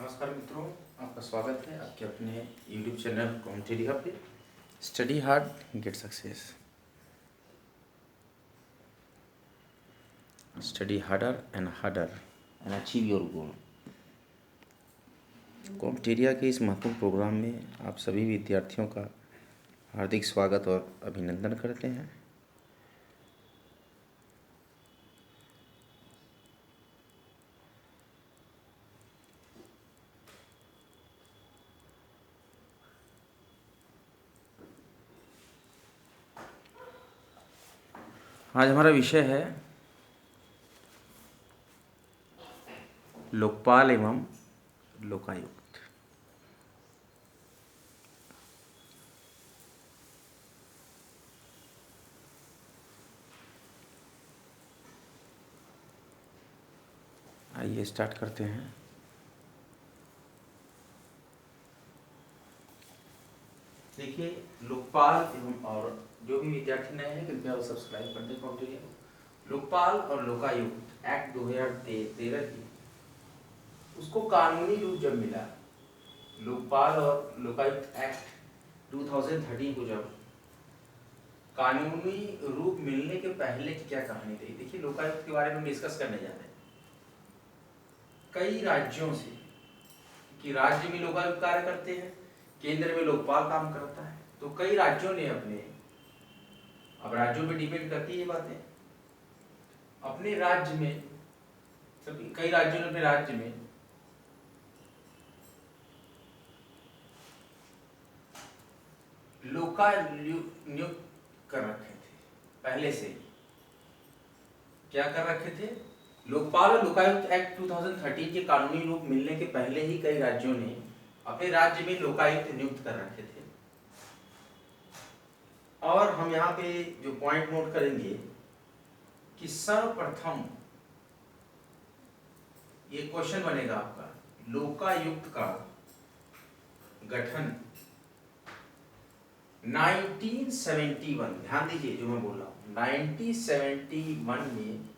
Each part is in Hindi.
नमस्कार मित्रों, आपका स्वागत है आपके अपने YouTube चैनल कॉम्पिटिटिव हब पे। Study hard get success, study harder and achieve your goal. Competitive के इस महत्वपूर्ण प्रोग्राम में आप सभी विद्यार्थियों का हार्दिक स्वागत और अभिनंदन करते हैं। आज हमारा विषय है लोकपाल एवं लोकायुक्त। आइए स्टार्ट करते हैं। देखिए, लोकपाल एवं और जो भी विद्यार्थी नए हैं कृपया वो सब्सक्राइब कर दें कॉम्पिटिटिव। लोकपाल और लोकायुक्त एक्ट 2013 की उसको कानूनी रूप जब मिला, लोकपाल और लोकायुक्त एक्ट 2013 को जब कानूनी रूप मिलने के पहले की क्या कहानी रही। देखिए, लोकायुक्त के बारे में डिस्कस करने जा रहे हैं। कई राज्यों से कि राज्य में लोकायुक्त कार्य करते हैं, केंद्र में लोकपाल काम करता है, तो कई राज्यों ने अब राज्यों पे डिपेंड करती है ये बातें, अपने राज्य में कई राज्यों ने अपने राज्य में लोकायुक्त नियुक्त कर रखे थे। पहले से ही क्या कर रखे थे? लोकपाल और लोकायुक्त एक्ट 2013 के कानूनी रूप मिलने के पहले ही कई राज्यों ने अपने राज्य में लोकायुक्त नियुक्त कर रखे थे। और हम यहाँ पे जो पॉइंट नोट करेंगे कि सर्वप्रथम ये क्वेश्चन बनेगा आपका, लोकायुक्त का गठन 1971, ध्यान दीजिए जो मैं बोल रहा हूँ, 1971 में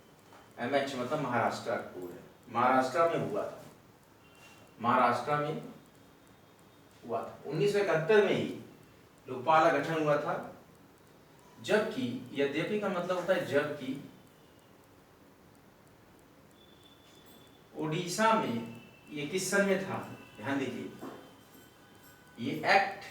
MH मतलब महाराष्ट्र कोड है, महाराष्ट्र में हुआ था। महाराष्ट्र में हुआ था 1971 में ही लोकपाल का गठन हुआ था। जबकि यद्यपि का मतलब होता है जबकि उड़ीसा में ये किस सन में था, ध्यान दीजिए, ये एक्ट,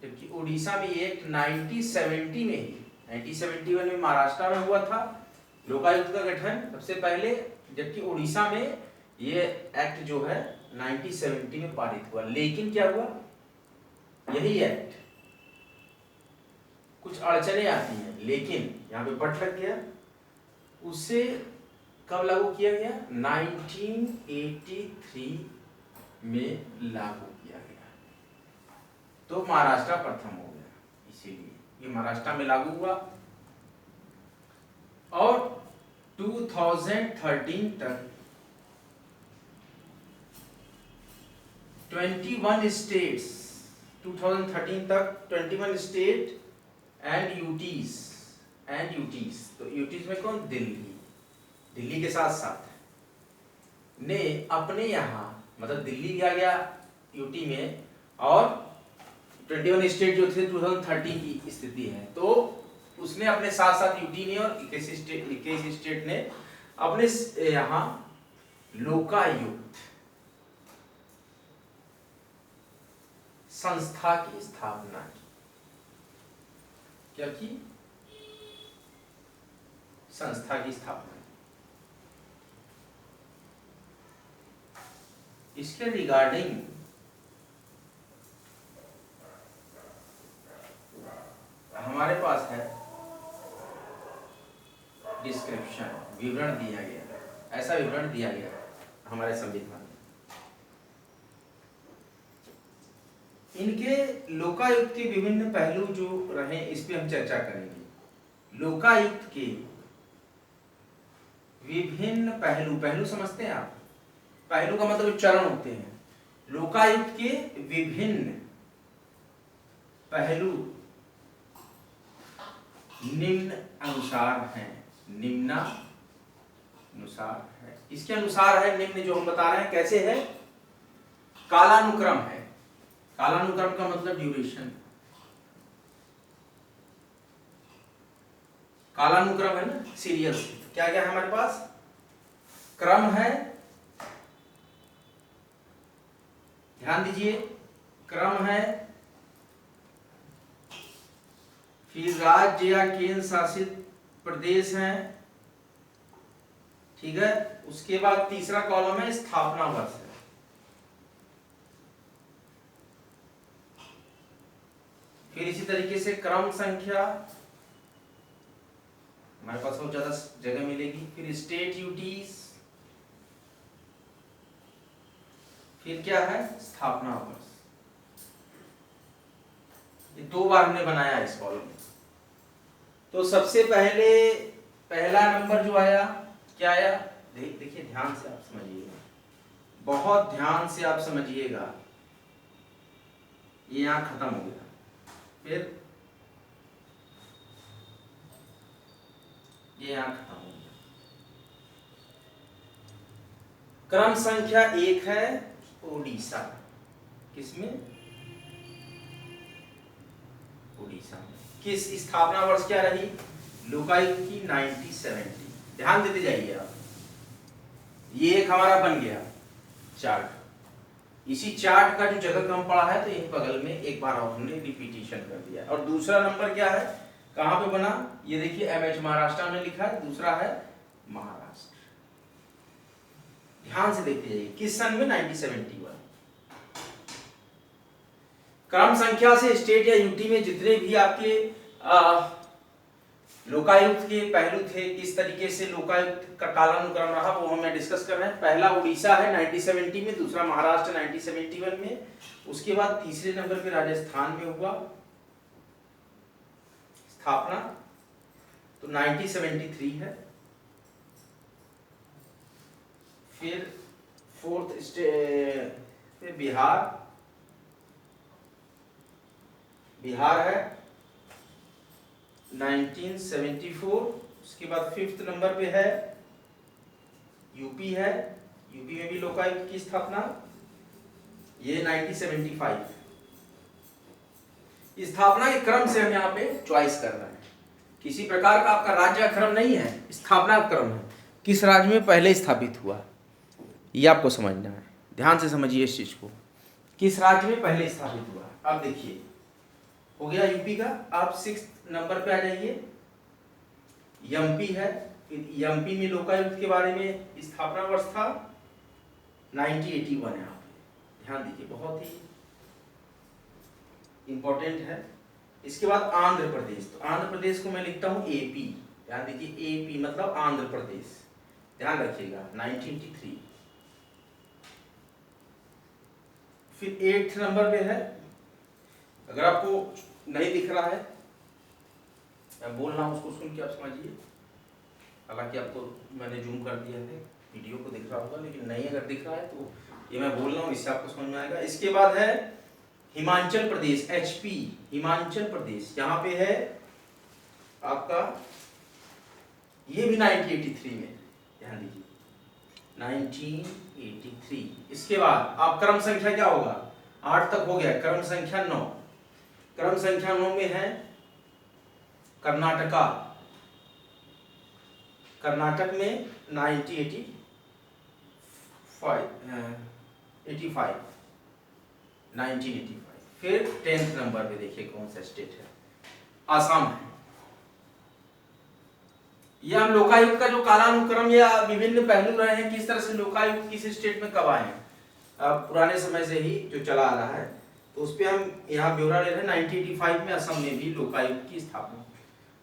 जबकि उड़ीसा में ये एक्ट 1970 में ही 1971 में महाराष्ट्र में हुआ था लोकायुक्त का गठन सबसे पहले, जबकि उड़ीसा में ये एक्ट जो है 1970 में पारित हुआ। लेकिन क्या हुआ, यही एक्ट कुछ अड़चने आती हैं, लेकिन यहाँ पे बट लग गया। उसे कब लागू किया गया? 1983 में लागू किया गया, तो महाराष्ट्र प्रथम हो गया, इसीलिए ये महाराष्ट्र में लागू हुआ। और 2013 तक 21 स्टेट्स, 2013 तक 21 स्टेट एंड यूटीज, तो यूटीज में कौन? दिल्ली के साथ साथ ने अपने यहाँ, मतलब दिल्ली भी आ गया यूटी में, और 21 स्टेट जो थे 2013 की स्थिति है, तो उसने अपने साथ साथ यूटी ने और 21 स्टेट ने अपने यहाँ लोकायुक्त संस्था की स्थापना की। क्या की? संस्था की स्थापना। इसके रिगार्डिंग हमारे पास है डिस्क्रिप्शन, विवरण दिया गया, ऐसा विवरण दिया गया हमारे संविधान में। इनके लोकायुक्त के विभिन्न पहलू जो रहे इस पे हम चर्चा करेंगे। लोकायुक्त के विभिन्न पहलू समझते हैं आप? पहलू का मतलब चरण होते हैं। लोकायुक्त के विभिन्न पहलू निम्न अनुसार हैं, निम्नानुसार है। इसके अनुसार है निम्न, जो हम बता रहे हैं कैसे है। कालानुक्रम है। कालानुक्रम का मतलब ड्यूरेशन। कालानुक्रम है ना, सीरियल। क्या क्या है हमारे पास? क्रम है, ध्यान दीजिए, क्रम है, फिर राज्य या केंद्र शासित प्रदेश हैं, ठीक है। उसके बाद तीसरा कॉलम है स्थापना वर्ष है। फिर इसी तरीके से क्रम संख्या, हमारे पास बहुत ज्यादा जगह मिलेगी। फिर स्टेट यूटीज, फिर क्या है? स्थापना वर्ष। ये 2 बार हमने बनाया इस कॉलम में। तो सबसे पहले पहला नंबर जो आया, क्या आया? देखिए ध्यान से आप समझिएगा, बहुत ध्यान से आप समझिएगा। ये यहां खत्म हो गया। फिर ये यहां खत्म हो गया। क्रम संख्या 1 है उड़ीसा। किसमें? उड़ीसा में। किस स्थापना वर्ष क्या रही? लोकायुक्त की 1970। ध्यान देते जाइए आप। ये एक हमारा बन गया चार्ट। इसी चार्ट का जो जगह कम पड़ा है तो यही बगल में एक बार और हमने रिपीटिशन कर दिया। और दूसरा नंबर क्या है, कहां पे बना? ये देखिए एमएच महाराष्ट्र में लिखा है, दूसरा है महाराष्ट्र। ध्यान से देखते जाइए, किस सन में? 1971। क्रम संख्या से स्टेट या यूटी में जितने भी आपके लोकायुक्त के पहलू थे, किस तरीके से लोकायुक्त का कालानुक्रम रहा, वो हम डिस्कस कर रहे हैं। पहला उड़ीसा है 1970 में, दूसरा महाराष्ट्र 1971 में, उसके बाद तीसरे नंबर पे राजस्थान में हुआ स्थापना, तो 1973 है। फिर फोर्थ फिर बिहार है 1974। उसके बाद 5th नंबर पे है यूपी है, यूपी में भी लोकायुक्त की स्थापना, ये 1975। स्थापना के क्रम से हम यहाँ पे चॉइस कर रहे हैं। किसी प्रकार का आपका राज्य क्रम नहीं है, स्थापना क्रम है। किस राज्य में पहले स्थापित हुआ, ये आपको समझना है। ध्यान से समझिए इस चीज को, किस राज्य में पहले स्थापित हुआ। अब देखिए हो गया यूपी का। आप 6th नंबर पे आ जाइए, एमपी है। एमपी में लोकायुक्त के बारे में स्थापना वर्ष था 1981 है। यहाँ पे ध्यान दीजिए, बहुत ही इंपॉर्टेंट है। इसके बाद आंध्र प्रदेश, तो आंध्र प्रदेश को मैं लिखता हूं एपी। ध्यान दीजिए, एपी मतलब आंध्र प्रदेश, ध्यान रखिएगा, 1983। फिर 8th नंबर पे है, अगर आपको नहीं दिख रहा है, मैं बोल रहा हूं उसको सुन के आप समझिए। हालांकि आपको मैंने जूम कर दिया है, वीडियो को दिख रहा होगा, लेकिन नहीं अगर दिख रहा है तो ये मैं बोल रहा हूँ, इससे आपको समझ में आएगा। इसके बाद है हिमाचल प्रदेश, एचपी, हिमाचल प्रदेश, यहाँ पे है आपका, ये भी 1983 में, ध्यान दीजिए 1983। इसके बाद आप क्रम संख्या क्या होगा, 8 तक हो गया, क्रम संख्या 9। क्रम संख्या 9 में है कर्नाटका, कर्नाटक में 1985। फिर 10th नंबर पे देखिए कौन सा स्टेट है, आसाम है। यह हम लोकायुक्त का जो कालानुक्रम या विभिन्न पहलू रहे हैं, किस तरह से लोकायुक्त किस स्टेट में कब आए हैं, पुराने समय से ही जो चला आ रहा है, तो उस पर हम यहाँ ब्यौरा ले रहे हैं। 1985 में असम में भी लोकायुक्त की स्थापना,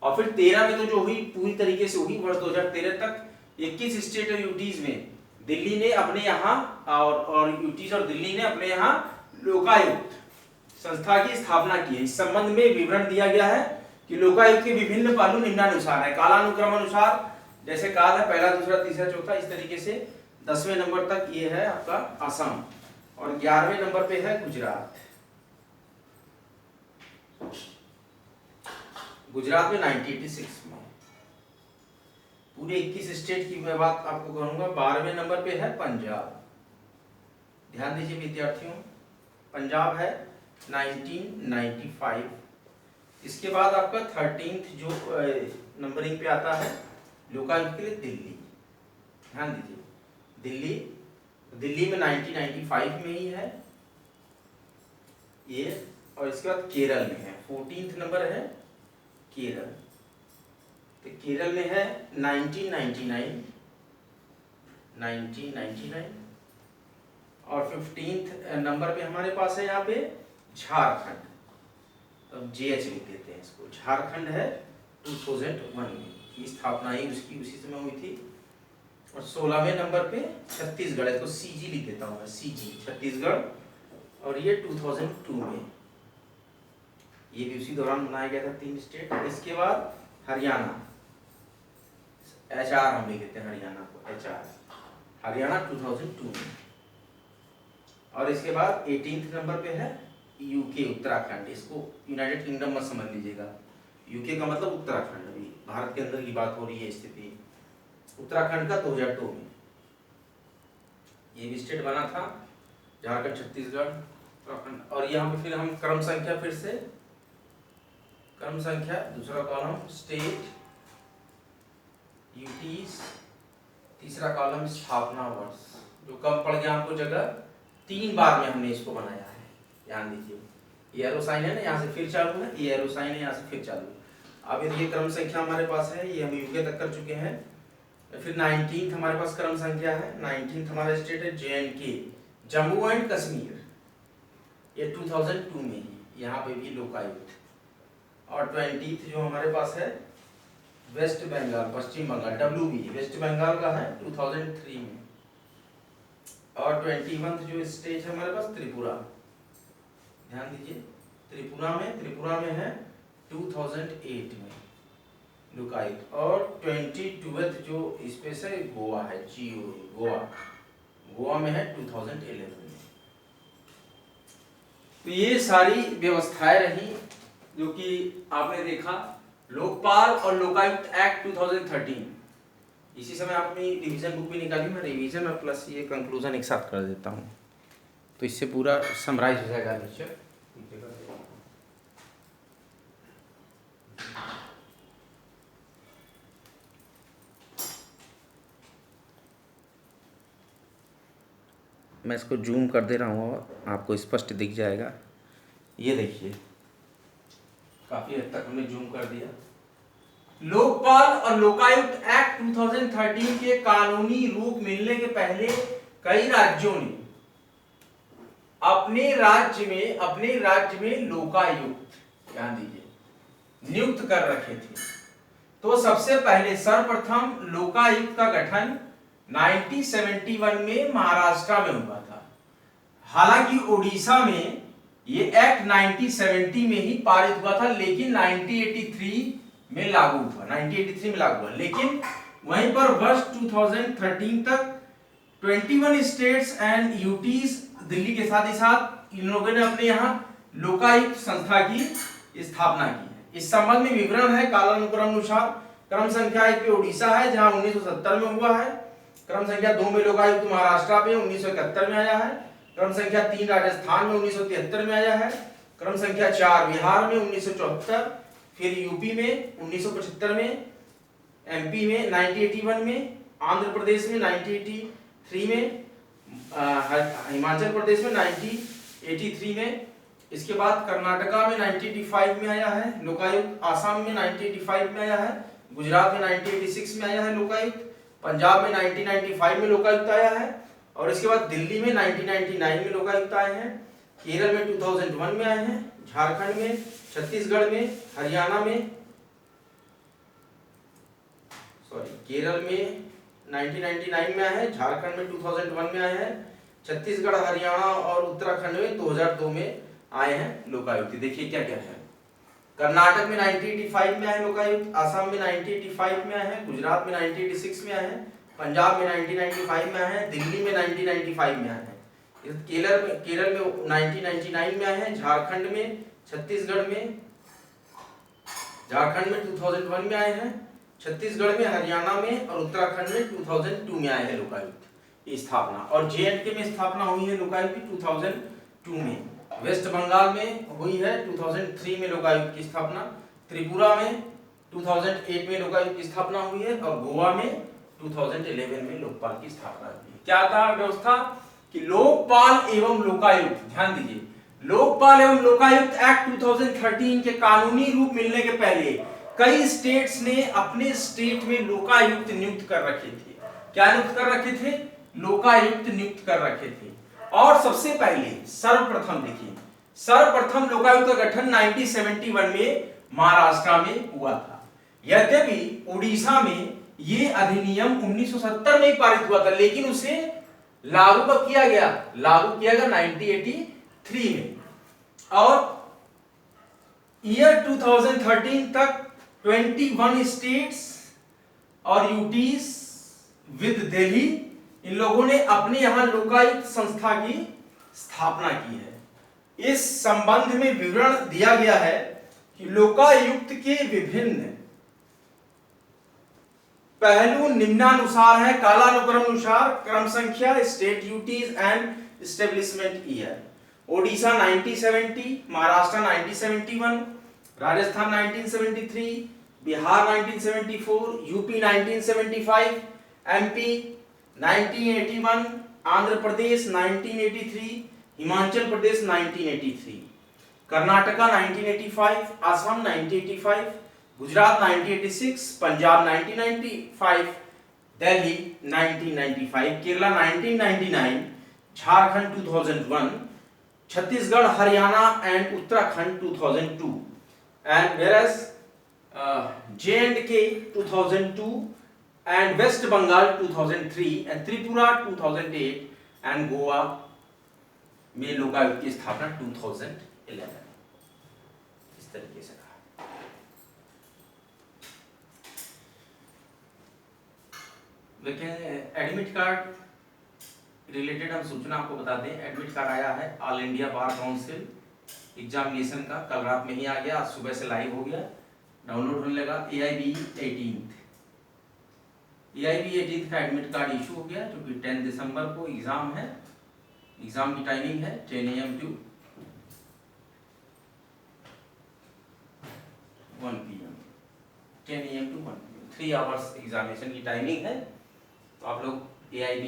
और फिर 13 में तो जो हुई पूरी तरीके से हुई। वर्ष 2013 तक 21 स्टेट और यूटीज में दिल्ली ने अपने यहाँ और यूटीज और दिल्ली ने अपने यहाँ लोकायुक्त संस्था की स्थापना की है। इस संबंध में विवरण दिया गया है कि लोकायुक्त के विभिन्न पहलू निम्नानुसार है, कालानुक्रम अनुसार, जैसे काल है पहला, दूसरा, तीसरा, चौथा, इस तरीके से 10वें नंबर तक ये है आपका असम, और 11वें नंबर पे है गुजरात। गुजरात में 1986 में। पूरे 21 स्टेट की मैं बात आपको करूंगा। 12वें नंबर पे है पंजाब, ध्यान दीजिए विद्यार्थियों, पंजाब है 1995। इसके बाद आपका 13th जो नंबरिंग पे आता है लोकायुक्त के लिए दिल्ली। ध्यान दीजिए, दिल्ली में 1995 में ही है ये। और इसके बाद केरल में है, 14th नंबर है केरल। तो केरल में है 1999। और 15th नंबर पे हमारे पास है यहाँ पे झारखंड। तो हम JH लिख देते हैं इसको। झारखंड है 2001 में की स्थापना ही उसकी उसी समय हुई थी। और 16वें नंबर पे छत्तीसगढ़ है, इसको CG लिख देता हूँ मैं, CG छत्तीसगढ़। और ये 2002 में, ये भी उसी दौरान बनाया गया था 3 स्टेट। इसके बाद हरियाणा, HR हम लिख देते हैं हरियाणा को, HR हरियाणा 2002 में। और इसके बाद 18th नंबर पे है UK उत्तराखंड। इसको यूनाइटेड किंगडम मत समझ लीजिएगा, UK का मतलब उत्तराखंड, अभी भारत के अंदर की बात हो रही है स्थिति। उत्तराखंड का 2002 में ये भी स्टेट बना था, झारखंड छत्तीसगढ़ उत्तराखंड। और यहाँ पे फिर हम क्रम संख्या, फिर से क्रम संख्या, दूसरा कॉलम स्टेट यूटीज, तीसरा कॉलम स्थापना वर्ष। जो कम पड़ गया हमको जगह, 3 बार में हमने इसको बनाया है। ध्यान दीजिए, ये एरो साइन है ना, यहाँ से फिर चालू है, ये एरो साइन है, यहाँ से फिर चालू है। अब ये क्रम संख्या हमारे पास है, ये हम यूके तक कर चुके हैं। फिर 19th हमारे पास क्रम संख्या है। 19th हमारा स्टेट है JNK, जम्मू एंड कश्मीर। ये 2002 में ही, यहाँ पे भी लोकायुक्त। और 20th जो हमारे पास है वेस्ट बंगाल, पश्चिम बंगाल, WB वेस्ट बंगाल का है 2003 में। और 21st जो स्टेट है हमारे पास त्रिपुरा। ध्यान दीजिए, त्रिपुरा में है 2008 में लोकायुक्त। और 22th जो स्पेस है गोवा है, गोवा में है 2011 में। तो ये सारी व्यवस्थाएं रही जो कि आपने देखा, लोकपाल और लोकायुक्त एक्ट 2013। इसी समय आप अपनी रिवीजन बुक भी निकाली, मैं रिवीजन और प्लस ये कंक्लूजन एक साथ कर देता हूँ, तो इससे पूरा समराइज हो जाएगा लेक्चर। मैं इसको जूम कर दे रहा हूँ और आपको स्पष्ट दिख जाएगा। ये देखिए, काफी हद तक हमने जूम कर दिया। लोकपाल और लोकायुक्त एक्ट 2013 के कानूनी रूप मिलने के पहले कई राज्यों ने अपने राज्य में लोकायुक्त, ध्यान दीजिए, नियुक्त कर रखे थे। तो सबसे पहले सर्वप्रथम लोकायुक्त का गठन 1971 में महाराष्ट्र में हुआ था। हालांकि उड़ीसा में ये एक्ट 1970 में ही पारित हुआ था, लेकिन 1983 में लागू हुआ। लेकिन वहीं पर वर्ष 2013 तक 21 स्टेट्स एंड यूटीज दिल्ली के साथ ही साथ इन लोगों ने अपने यहाँ लोकायुक्त संस्था की स्थापना की है। इस संबंध में विवरण है कालानुक्रमानुसार। क्रम संख्या 1 पे उड़ीसा है, जहां 1970 में हुआ है। क्रम संख्या 2 में लोकायुक्त महाराष्ट्र पे 1971 में आया है। क्रम संख्या 3 राजस्थान में 1973 में आया है। क्रम संख्या 4 बिहार में 1974, फिर यूपी में 1975 में, MP में 1981 में, आंध्र प्रदेश में 1983 में, हिमाचल प्रदेश में 1983 में। इसके बाद कर्नाटका में 1985 में आया है लोकायुक्त, आसाम में 1985 में आया है, गुजरात में 1986 में आया है लोकायुक्त, पंजाब में 1995 में लोकायुक्त आया है। और इसके बाद दिल्ली में 1999 में लोकायुक्त आए हैं, केरल में 2001 में आए हैं, झारखंड में, छत्तीसगढ़ में, हरियाणा में, केरल में 1999 में आए हैं, झारखंड में 2001 में आए हैं, छत्तीसगढ़, हरियाणा और उत्तराखंड में 2002 में आए हैं लोकायुक्त। देखिए क्या क्या है, कर्नाटक में 1985 में आए लोकायुक्त, आसाम में 1985 में आए हैं, गुजरात में 1986 में आए हैं, पंजाब में 1995 में आए हैं, दिल्ली में 1995 में आए हैं, केरल में 1999 में आए हैं, झारखंड में, छत्तीसगढ़ में, झारखंड में 2001 में आए हैं, छत्तीसगढ़ में, हरियाणा में और उत्तराखंड में 2002 में आए हैं लोकायुक्त। स्थापना। और जे.एंड.के में स्थापना हुई है लोकायुक्त की 2002 में, वेस्ट बंगाल में हुई है 2003 में लोकायुक्त की स्थापना, त्रिपुरा में 2008 में लोकायुक्त की स्थापना हुई है और गोवा में 2011 में लोकपाल की स्थापना हुई है। क्या था व्यवस्था कि लोकपाल एवं लोकायुक्त, ध्यान दीजिए, लोकपाल एवं लोकायुक्त एक्ट 2013 के कानूनी रूप मिलने के पहले कई स्टेट्स ने अपने स्टेट में लोकायुक्त नियुक्त कर रखे थे। क्या नियुक्त कर रखे थे? लोकायुक्त नियुक्त कर रखे थे। और सबसे पहले सर्वप्रथम देखिए, सर्वप्रथम लोकायुक्त का गठन 1971 में महाराष्ट्र में हुआ था। यद्यपि उड़ीसा में ये अधिनियम 1970 में ही पारित हुआ था, लेकिन उसे लागू कब किया गया? लागू किया गया 1983 में। और ईयर 2013 तक 21 स्टेट्स और यूटीज विद दिल्ली, इन लोगों ने अपने यहां लोकायुक्त संस्था की स्थापना की है। इस संबंध में विवरण दिया गया है कि लोकायुक्त के विभिन्न पहलू निम्नानुसार है, कालानुक्रम अनुसार, क्रम संख्या, state duties and establishment year. Odisha 1970, Maharashtra 1971, Rajasthan 1973, Bihar 1974, UP 1975, MP 1981, Andhra Pradesh 1983, Himachal Pradesh 1983, Karnataka 1985, Assam 1985, Gujarat 1986, Punjab 1995, Delhi 1995, Kerala 1999, Jharkhand 2001, Chhattisgarh, Haryana and Uttarakhand 2002, and whereas J&K 2002 and West Bengal 2003 and Tripura 2008 and Goa में लोकायुक्त की स्थापना 2011। इस तरीके से कहा। लेकिन एडमिट कार्ड रिलेटेड हम सूचना आपको बता दें, एडमिट कार्ड आया है all India bar council examination का, कल रात में ही आ गया, आज सुबह से लाइव हो गया, डाउनलोड होने लगा। AIB 18 का एडमिट कार्ड इशू हो गया, जो कि 10 दिसंबर को एग्जाम है। एग्जाम की टाइमिंग है 10 AM to 1 PM, 10 AM to 1 PM, 3 hours examination की टाइमिंग है। तो आप लोग AIB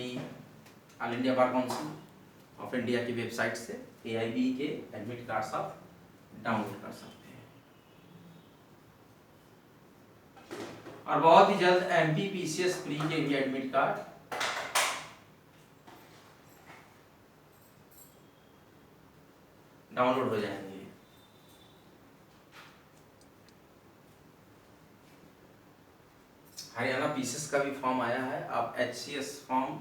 all India bar council of India की वेबसाइट से AIB के एडमिट कार्ड्स आप डाउनलोड कर सकते हैं। और बहुत ही जल्द MP PCS प्री के भी एडमिट कार्ड डाउनलोड हो जाएंगे। हरियाणा PCS का भी फॉर्म आया है। आप HCS form,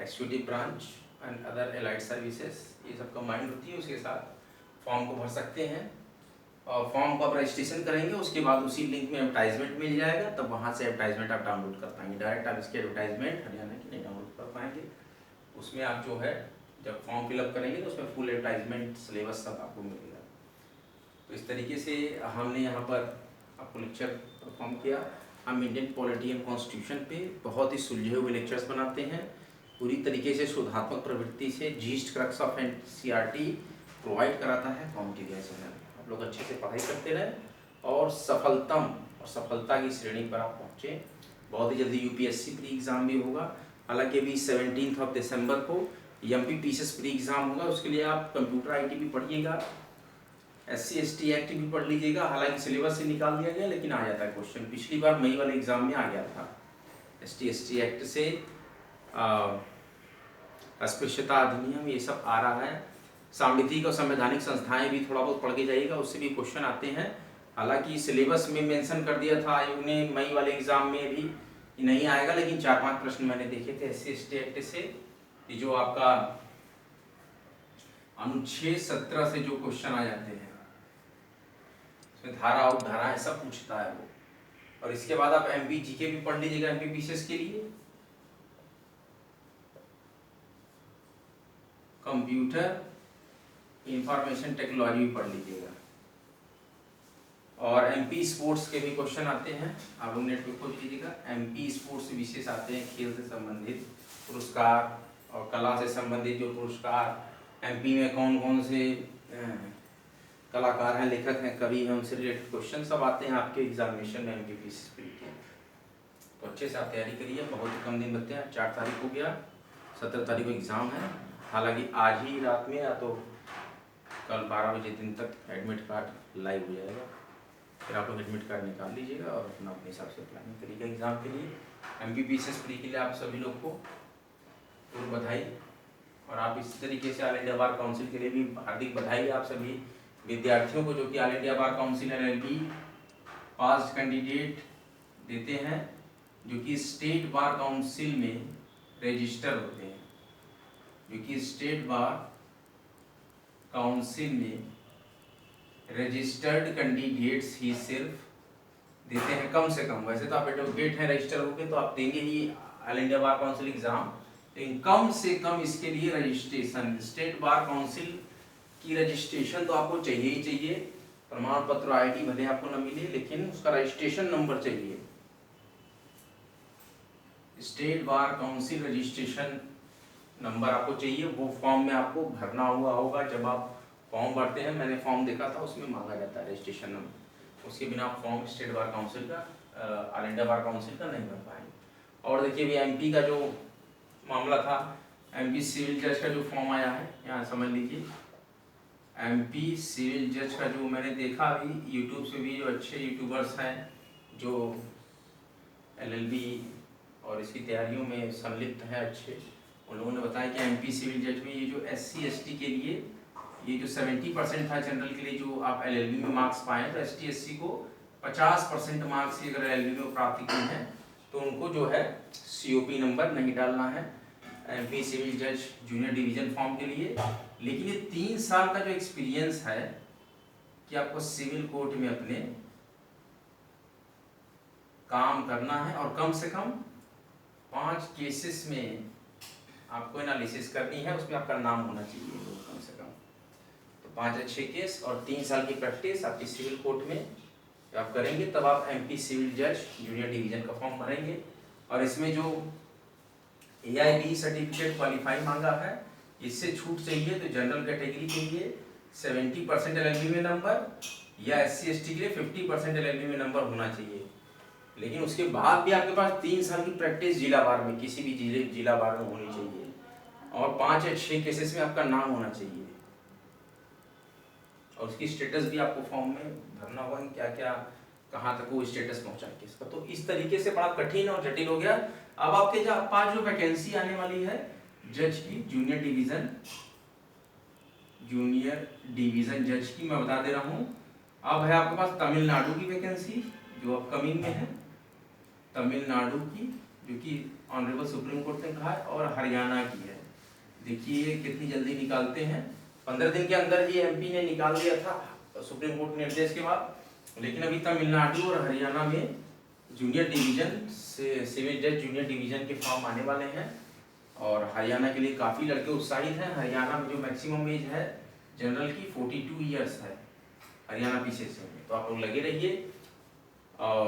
executive branch and other allied services, ये सब कंबाइंड होती है, उसके साथ फॉर्म को भर सकते हैं। और फॉर्म को आप रजिस्ट्रेशन करेंगे, उसके बाद उसी लिंक में एडवर्टाइजमेंट मिल जाएगा, तब वहाँ से एडवर्टाइजमेंट आप डाउनलोड कर पाएंगे। डायरेक्ट आप इसकी एडवर्टाइजमेंट हरियाणा की नहीं डाउनलोड कर पाएंगे। उसमें आप जो है जब फॉर्म फिलअप करेंगे तो उसमें फुल एडवर्टाइजमेंट सिलेबस सब आपको मिलेगा। तो इस तरीके से हमने यहाँ पर आपको लेक्चर परफॉर्म किया। हम इंडियन पॉलिटी एंड कॉन्स्टिट्यूशन पे बहुत ही सुलझे हुए लेक्चर्स बनाते हैं, पूरी तरीके से शोधात्मक प्रवृत्ति से। Yeast crux of NCERT provide कराता है कॉम्पिटिटिव चैनल। आप लोग अच्छे से पढ़ाई करते रहें और सफलता की श्रेणी पर आप पहुँचे। बहुत ही जल्दी UPSC प्री एग्ज़ाम भी होगा। हालांकि अभी 17 दिसंबर को MP PCS प्री एग्ज़ाम होगा, उसके लिए आप कंप्यूटर IT भी पढ़िएगा, SC ST एक्ट भी पढ़ लीजिएगा। हालांकि सिलेबस से निकाल दिया गया, लेकिन आ जाता है क्वेश्चन। पिछली बार मई वाले एग्ज़ाम में आ गया था। ST ST एक्ट से अस्पृश्यता अधिनियम, ये सब आ रहा है। सांविधिक और संवैधानिक संस्थाएं भी थोड़ा बहुत पढ़ के जाइएगा, उससे भी क्वेश्चन आते हैं। हालांकि सिलेबस में मेंशन कर दिया था आयोग ने मई वाले एग्जाम में भी नहीं आएगा, लेकिन 4-5 प्रश्न मैंने देखे थे SC ST एक्ट से। ये जो आपका अनुच्छेद 17 से जो क्वेश्चन आ जाते हैं, उसमें धारा उपधाराएं सब पूछता है वो। और इसके बाद आप MP GK भी पढ़ लीजिएगा MP PCS के लिए। कंप्यूटर इंफॉर्मेशन टेक्नोलॉजी भी पढ़ लीजिएगा। और MP स्पोर्ट्स के भी क्वेश्चन आते हैं, आप लोग नेट पे खोज लीजिएगा। MP स्पोर्ट्स विशेष आते हैं, खेल से संबंधित पुरस्कार और कला से संबंधित जो पुरस्कार, एमपी में कौन कौन से कलाकार हैं, लेखक हैं, कवि हैं, उनसे रिलेटेड क्वेश्चन सब आते हैं आपके एग्जामिनेशन में एमपीपीसी के। तो अच्छे से आप तैयारी करिए, बहुत ही कम दिन बचते हैं। 4 तारीख हो गया, 17 तारीख को एग्ज़ाम है। हालांकि आज ही रात में या तो कल 12 बजे दिन तक एडमिट कार्ड लाइव हो जाएगा, फिर आप लोग एडमिट कार्ड निकाल लीजिएगा और अपना अपने हिसाब से प्लानिंग करिएगा एग्ज़ाम के लिए। एमपीपीसी प्री के लिए आप सभी लोग को पूर्व बधाई, और आप इस तरीके से ऑल इंडिया बार काउंसिल के लिए भी हार्दिक बधाई आप सभी विद्यार्थियों को जो कि all India bar council LLB पास कैंडिडेट देते हैं, जो कि स्टेट बार काउंसिल में रजिस्टर होते हैं, जो कि स्टेट बार काउंसिल में रजिस्टर्ड कैंडिडेट्स ही सिर्फ देते हैं कम से कम। वैसे तो आप एडवोकेट हैं, रजिस्टर हो गए तो आप देंगे ही all India bar council exam, लेकिन कम से कम इसके लिए रजिस्ट्रेशन, स्टेट बार काउंसिल की रजिस्ट्रेशन तो आपको चाहिए ही चाहिए। प्रमाण पत्र ID भले आपको न मिले, लेकिन उसका रजिस्ट्रेशन नंबर चाहिए। State bar council registration number आपको चाहिए। वो फॉर्म में आपको भरना हुआ होगा, जब आप फॉर्म भरते हैं, मैंने फॉर्म देखा था, उसमें मांगा जाता है रजिस्ट्रेशन नंबर। उसके बिना आप फॉर्म स्टेट बार काउंसिल का, ऑल इंडिया बार काउंसिल का नहीं भर पाएंगे। और देखिए अभी MP का जो मामला था, MP सिविल जज का जो फॉर्म आया है, यहाँ समझ लीजिए। MP सिविल जज का जो मैंने देखा अभी यूट्यूब से भी, जो अच्छे यूट्यूबर्स हैं जो LLB और इसकी तैयारियों में संलिप्त हैं अच्छे, उन लोगों ने बताया कि MP सिविल जज में ये जो SC ST के लिए ये जो 70% था जनरल के लिए, जो आप LLB में मार्क्स पाए, तो ST SC को 50% मार्क्स ही अगर LLB में प्राप्त किए हैं तो उनको जो है COP नंबर नहीं डालना है MP सिविल जज जूनियर डिवीजन फॉर्म के लिए। लेकिन ये 3 साल का जो एक्सपीरियंस है कि आपको सिविल कोर्ट में अपने काम करना है और कम से कम 5 केसेस में आपको एनालिसिस करनी है, उसमें आपका नाम होना चाहिए कम से कम। तो 5 अच्छे केस और 3 साल की प्रैक्टिस आपकी सिविल कोर्ट में आप करेंगे, तब आप MP सिविल जज जूनियर डिवीजन का फॉर्म भरेंगे। और इसमें जो AIB सर्टिफिकेट क्वालिफाई मांगा है, इससे छूट चाहिए तो जनरल कैटेगरी के लिए 70% LLB में नंबर, या SC ST के लिए 50% LLB में नंबर होना चाहिए। लेकिन उसके बाद भी आपके पास 3 साल की प्रैक्टिस जिला बार में, किसी भी जिला बार में होनी चाहिए, और 5 या 6 केसेस में आपका नाम होना चाहिए, और उसकी स्टेटस भी आपको फॉर्म में भरना होगा कि क्या क्या कहाँ तक वो स्टेटस पहुँचा है किसका। तो इस तरीके से बड़ा कठिन और जटिल हो गया। अब आपके पास जो वैकेंसी आने वाली है जज की, जूनियर डिवीजन जज की, मैं बता दे रहा हूँ। अब है आपके पास तमिलनाडु की वैकेंसी जो अपकमिंग में है, तमिलनाडु की, जो कि ऑनरेबल सुप्रीम कोर्ट ने कहा है, और हरियाणा की है। देखिए कितनी जल्दी निकालते हैं, 15 दिन के अंदर ही MP ने निकाल दिया था सुप्रीम कोर्ट निर्देश के बाद। लेकिन अभी तमिलनाडु और हरियाणा में जूनियर डिवीजन से सिविल जज जूनियर डिवीजन के फॉर्म आने वाले हैं, और हरियाणा के लिए काफ़ी लड़के उत्साहित हैं। हरियाणा में जो मैक्सिमम एज है जनरल की 42 ईयर्स है हरियाणा PCS में, तो आप लोग लगे रहिए। और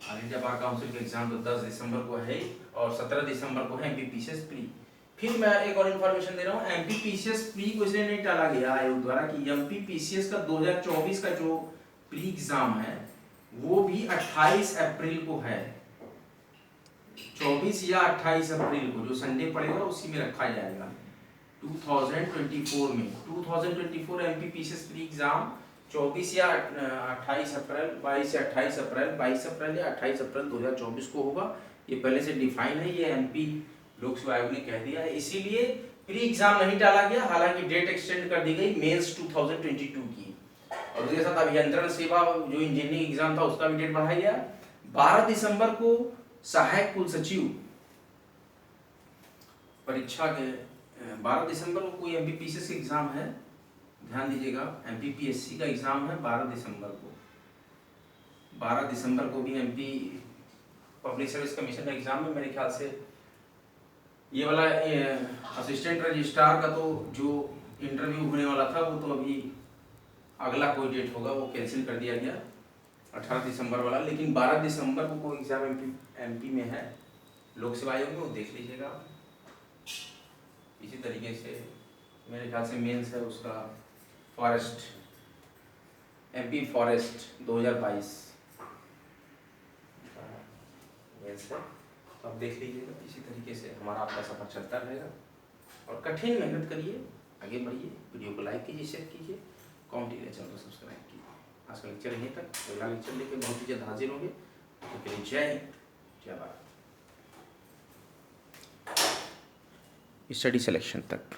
ऑल इंडिया बार काउंसिल का एग्जाम तो 10 दिसंबर को है, और 17 दिसंबर को है MPPCS प्री। फिर मैं एक और इन्फॉर्मेशन दे रहा हूँ, MPPCS प्री को इसलिए नहीं टाला गया आयोग द्वारा कि MPPCS का 2024 का जो प्री एग्जाम है वो भी 28 अप्रैल को है। 24 या 28 अप्रैल को जो संडे पड़ेगा उसी में रखा जाएगा 2024 में। 2024 MPPCS प्री एग्जाम 24 या 28 अप्रैल, 22 या 28 अप्रैल, 22 अप्रैल या 28 अप्रैल 2024 को होगा। ये पहले से डिफाइन है, ये MP लोक सेवा आयोग ने कह दिया है, इसीलिए प्री एग्जाम नहीं टाला गया। हालांकि डेट एक्सटेंड कर दी गई मेंस 2022 की, और उसके साथ अभियंत्रण सेवा जो इंजीनियरिंग एग्जाम था उसका भी डेट बढ़ाया गया। 12 दिसंबर को सहायक कुल सचिव परीक्षा के 12 दिसंबर को कोई MPPCS एग्जाम है, ध्यान दीजिएगा, MPPSC का एग्जाम है 12 दिसंबर को। 12 दिसंबर को भी MP पब्लिक सर्विस कमीशन का एग्जाम है। मेरे ख्याल से ये वाला असिस्टेंट रजिस्ट्रार का तो जो इंटरव्यू होने वाला था वो तो अभी अगला कोई डेट होगा वो कैंसिल कर दिया गया 18 दिसंबर वाला। लेकिन 12 दिसंबर को कोई एग्जाम MP में है, लोक सेवा आयोग में वो देख लीजिएगा। इसी तरीके से मेरे ख्याल से मेंस है उसका फॉरेस्ट, एमपी फॉरेस्ट 2022 मेंस है, तो आप देख लीजिएगा। इसी तरीके से हमारा आपका सफर चलता रहेगा और कठिन मेहनत करिए, आगे बढ़िए। वीडियो को लाइक कीजिए, शेयर कीजिए, कॉमेंट चैनल को सब्सक्राइब कीजिए। आज का लेक्चर यहीं तक, अगला लेक्चर लेके बहुत ही जल्द हाजिर होंगे। तो के लिए जय हिंद, जय भारत। स्टडी सिलेक्शन तक।